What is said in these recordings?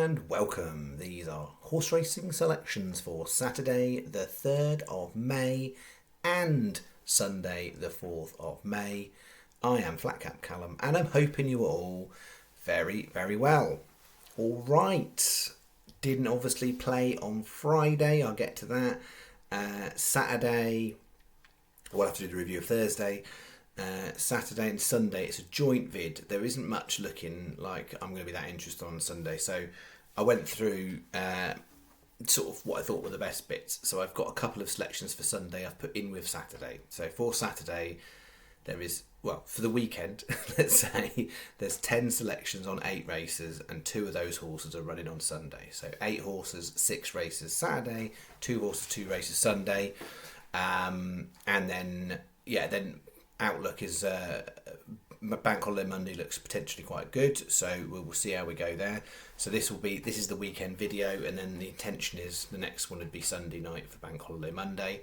and welcome. These are horse racing selections for Saturday the 3rd of May and Sunday the 4th of May. I am flatcapcallum and I'm hoping you are all very, very well. Alright, didn't obviously play on Friday, I'll get to that. Saturday, we'll have to do the review of Thursday. Saturday and Sunday, it's a joint vid. There isn't much looking like I'm going to be that interested on Sunday, so I went through sort of what I thought were the best bits. So I've got a couple of selections for Sunday I've put in with Saturday. So for Saturday, there is, well, for the weekend, let's say, there's 10 selections on 8 races, and 2 of those horses are running on Sunday. So 8 horses, 6 races Saturday, 2 horses, 2 races Sunday, and then outlook is bank holiday Monday looks potentially quite good, so we'll see how we go there. So this is the weekend video, and then the intention is the next one would be Sunday night for bank holiday Monday,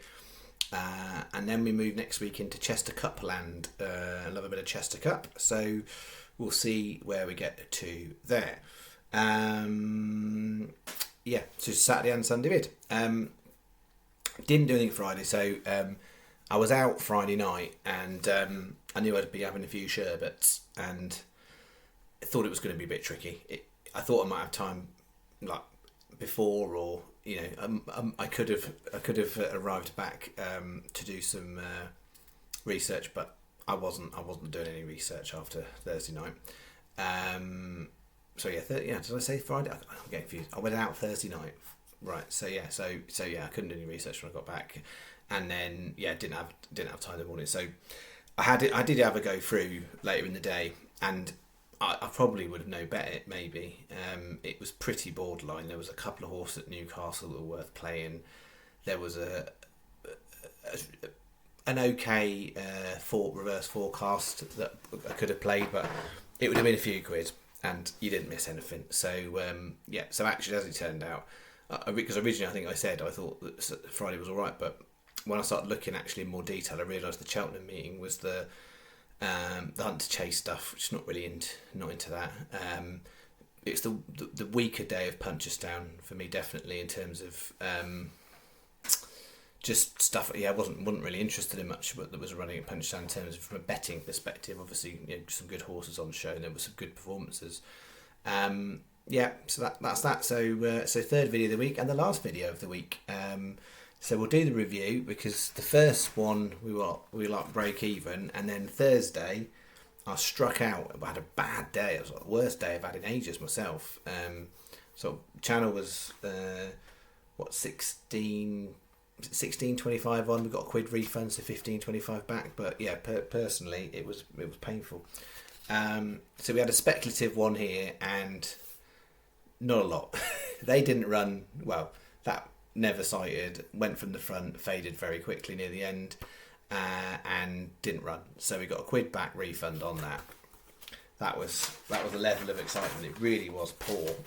and then we move next week into Chester Cup land. I love a bit of Chester Cup, so we'll see where we get to there. So Saturday and Sunday vid. Didn't do anything Friday, so I was out Friday night, and I knew I'd be having a few sherbets, and I thought it was going to be a bit tricky. I thought I might have time like before, or I could have arrived back to do some research, but I wasn't doing any research after Thursday night. Did I say Friday? I'm getting confused. I went out Thursday night, right? So I couldn't do any research when I got back. And then didn't have time in the morning, so I did have a go through later in the day, and I probably would have known better maybe. It was pretty borderline. There was a couple of horses at Newcastle that were worth playing. There was an okay reverse forecast that I could have played, but it would have been a few quid, and you didn't miss anything. So so actually, as it turned out, because originally I think I said I thought that Friday was all right, but when I started looking actually in more detail, I realised the Cheltenham meeting was the hunt to chase stuff, which is not really not into that. It's the weaker day of Punchestown for me, definitely, in terms of just stuff. I wasn't really interested in much that was running at Punchestown in terms of from a betting perspective. Obviously, some good horses on show, and there were some good performances. So that's that. So third video of the week and the last video of the week. So we'll do the review, because the first one we like break even, and then Thursday I struck out. I had a bad day. It was like the worst day I've had in ages myself. So channel was 16.25 on. We got a quid refund, so 15.25 back. But yeah, personally it was painful. So we had a speculative one here, and not a lot. They didn't run well. That never sighted, went from the front, faded very quickly near the end, and didn't run. So we got a quid back refund on that. That was a level of excitement. It really was poor.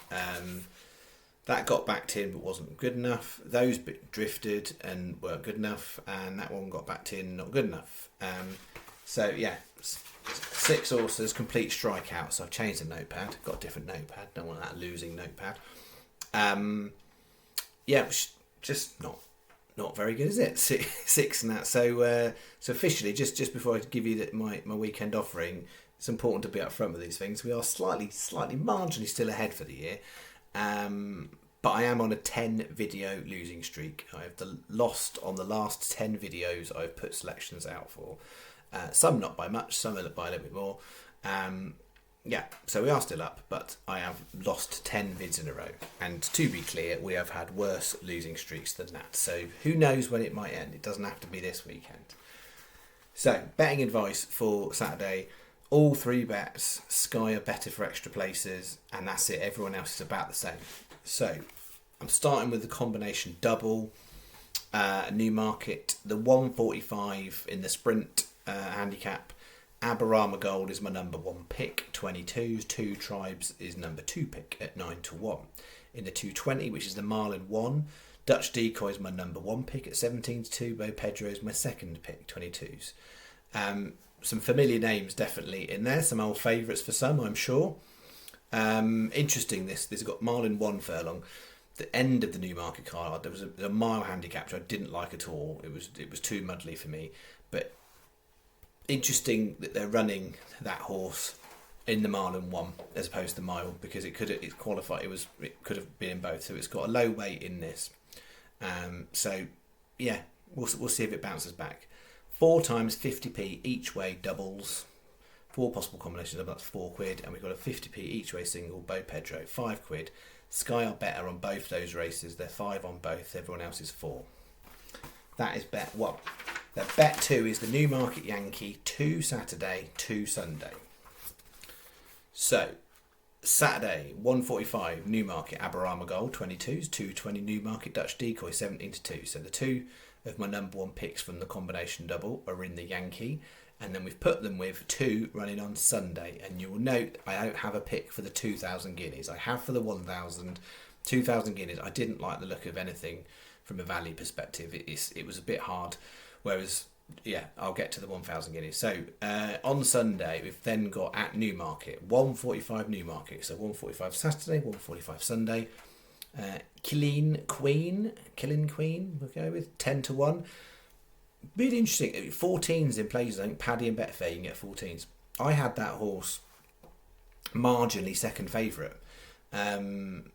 That got backed in but wasn't good enough. Those drifted and weren't good enough, and that one got backed in, not good enough. 6 horses, complete strikeout. So I've changed the notepad, got a different notepad. Don't want that losing notepad. Just not very good, is it? 6 and that. So officially, just before I give you my weekend offering, it's important to be up front with these things. We are slightly marginally still ahead for the year, but I am on a 10 video losing streak. I have lost on the last 10 videos I've put selections out for. Some not by much, some by a little bit more. So we are still up, but I have lost 10 vids in a row. And to be clear, we have had worse losing streaks than that. So who knows when it might end? It doesn't have to be this weekend. So, betting advice for Saturday. All 3 bets. Sky are better for extra places, and that's it. Everyone else is about the same. So, I'm starting with the combination double. Newmarket, the 145 in the sprint handicap. Aberama Gold is my number 1 pick, 22s. 2 Tribes is number 2 pick at 9-1. In the 220, which is the Marlin 1, Dutch Decoy is my number 1 pick at 17-2. Bo Pedro is my 2nd pick, 22s. Some familiar names definitely in there, some old favourites for some, I'm sure. Interesting. This has got mile in 1 furlong. The end of the Newmarket card, there was a mile handicap which I didn't like at all. It was too muddly for me. But interesting that they're running that horse in the mile in 1 as opposed to the mile, because it could have been in both. So it's got a low weight in this. So yeah, we'll see if it bounces back. 4 times 50p each way doubles. 4 possible combinations of that's £4, and we've got a 50p each way single. Beau Pedro £5. Sky are better on both those races. They're 5 on both. Everyone else is 4. That is bet 1. The bet 2 is the Newmarket Yankee, 2 Saturday, 2 Sunday. So Saturday 1:45 Newmarket Aberama Gold 22s, 2:20 Newmarket Dutch Decoy 17-2. So the 2 of my number 1 picks from the combination double are in the Yankee. And then we've put them with 2 running on Sunday. And you will note I don't have a pick for the 2,000 guineas. I have for the 1,000. 2,000 guineas, I didn't like the look of anything from a value perspective. It was a bit hard. Whereas, yeah, I'll get to the 1,000 guineas. So on Sunday, we've then got at Newmarket, 1:45 Newmarket. So 1:45 Saturday, 1:45 Sunday. Killing Queen, we'll go with 10-1. Really interesting. 14s in places. I think Paddy and Betfair you can get 14s. I had that horse marginally second favourite, and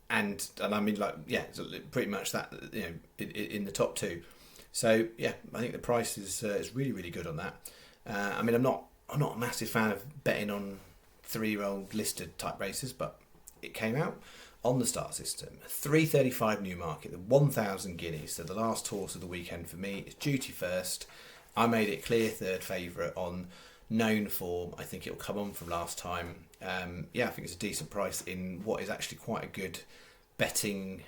I mean, like, yeah, pretty much that, you know, in the top 2. So yeah, I think the price is really, really good on that. I mean, I'm not a massive fan of betting on 3-year-old listed type races, but it came out on the start system. 3:35 Newmarket, the 1,000 guineas. So the last horse of the weekend for me is Duty First. I made it clear third favourite on known form. I think it'll come on from last time. Yeah, I think it's a decent price in what is actually quite a good betting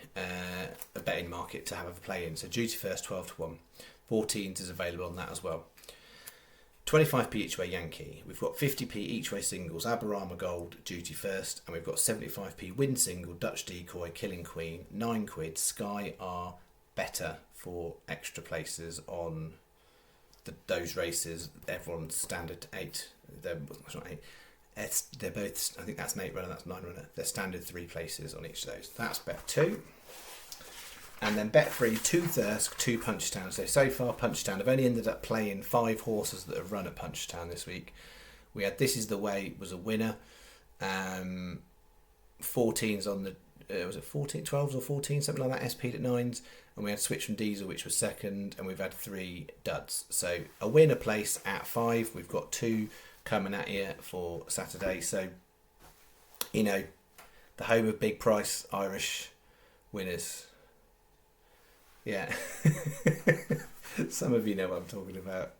market to have a play in. So Duty First 12-1. 14s is available on that as well. 25p each way Yankee. We've got 50p each way singles, Aberama Gold, Duty First, and we've got 75p win single, Dutch Decoy, Killing Queen, £9. Sky are better for extra places on those races. Everyone's standard 8. It's not 8. They're both, I think that's an 8 runner, that's 9 runner. They're standard 3 places on each of those. That's bet 2. And then bet 3, 2 Thirsk, 2 Punchestown. So far, Punchestown have only ended up playing 5 horses that have run at Punchestown this week. We had This Is The Way was a winner. 14s on the, was it 14, 12s or 14, something like that, SP'd at 9s. And we had Switch from Diesel, which was second. And we've had 3 duds. So a winner place at 5. We've got 2 coming at you for Saturday. So, you know, the home of big price Irish winners. Yeah. Some of you know what I'm talking about.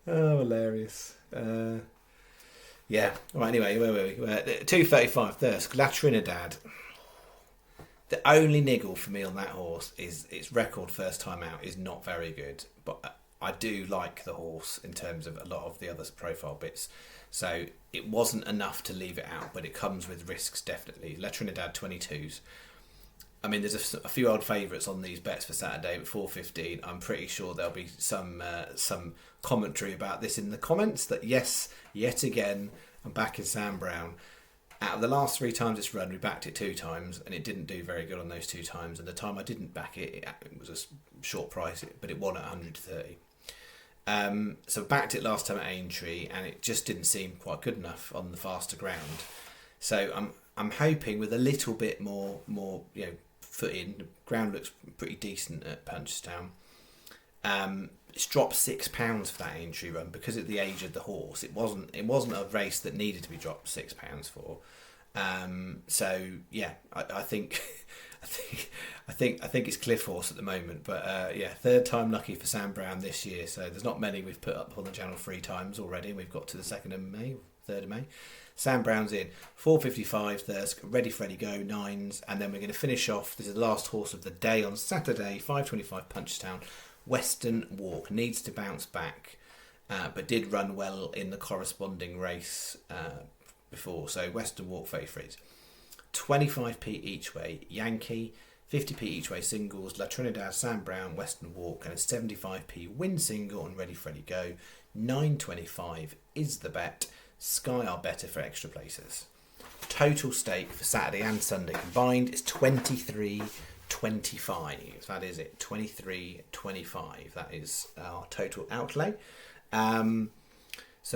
Oh, hilarious. Yeah. Right, anyway, where were we? 2:35 Thirsk, La Trinidad. The only niggle for me on that horse is its record first time out is not very good. But I do like the horse in terms of a lot of the other profile bits. So it wasn't enough to leave it out, but it comes with risks, definitely. La Trinidad 22s. I mean, there's a few old favourites on these bets for Saturday, but 4:15. I'm pretty sure there'll be some commentary about this in the comments. That yes, yet again, I'm back in Sam Brown. Out of the last 3 times it's run, we backed it 2 times, and it didn't do very good on those 2 times. And the time I didn't back it, it was a short price, but it won at 130. So backed it last time at Aintree, and it just didn't seem quite good enough on the faster ground. So I'm hoping with a little bit more foot in. The ground looks pretty decent at Punchestown. It's dropped £6 for that Aintree run because of the age of the horse. It wasn't a race that needed to be dropped £6 for. So yeah, I think it's Cliff Horse at the moment. But yeah, 3rd time lucky for Sam Brown this year. So there's not many we've put up on the channel 3 times already. We've got to the 2nd of May, 3rd of May. Sam Brown's in. 4:55 Thirsk, ready, Freddy, go, 9s. And then we're going to finish off. This is the last horse of the day on Saturday, 5:25 Punchestown. Western Walk needs to bounce back, but did run well in the corresponding race before. So Western Walk favourites. 25p each way Yankee, 50p each way singles, La Trinidad, Sam Brown, Western Walk, and a 75p win single and ready, Freddy, go. 9.25 is the bet. Sky are better for extra places. total stake for Saturday and Sunday combined is 23.25. That is it, 23.25. That is our total outlay. So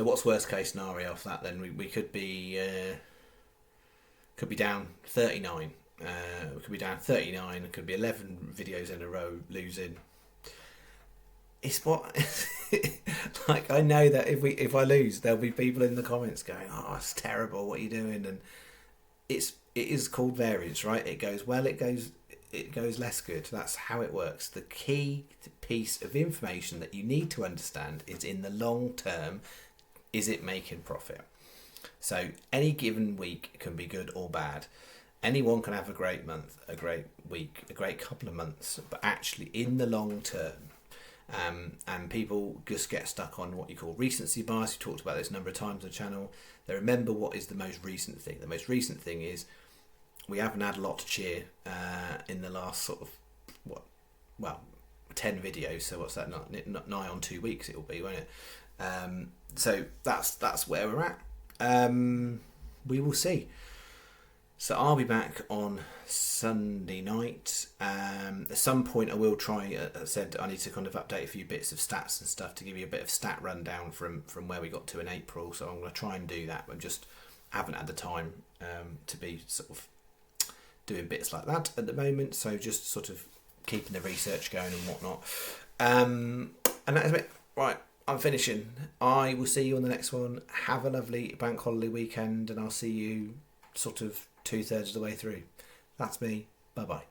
what's worst case scenario for that then? We could be down 39. We could be down 39. It could be 11 videos in a row losing. It's what like, I know that if I lose, there'll be people in the comments going, "Oh, it's terrible. What are you doing?" And it is called variance, right? It goes well, it goes less good. That's how it works. The key piece of information that you need to understand is, in the long term, is it making profit? So any given week can be good or bad. Anyone can have a great month, a great week, a great couple of months, but actually in the long term, and people just get stuck on what you call recency bias. We talked about this a number of times on the channel. They remember what is the most recent thing. The most recent thing is we haven't had a lot to cheer in the last sort of 10 videos. So what's that? Not nigh on 2 weeks it will be, won't it? So that's where we're at. We will see. So I'll be back on Sunday night. At some point I will try, I said I need to kind of update a few bits of stats and stuff to give you a bit of stat rundown from where we got to in April. So I'm going to try and do that. I just haven't had the time to be sort of doing bits like that at the moment. So just sort of keeping the research going and whatnot. And that is it. Right, I'm finishing. I will see you on the next one. Have a lovely bank holiday weekend, and I'll see you sort of 2/3 of the way through. That's me. Bye bye.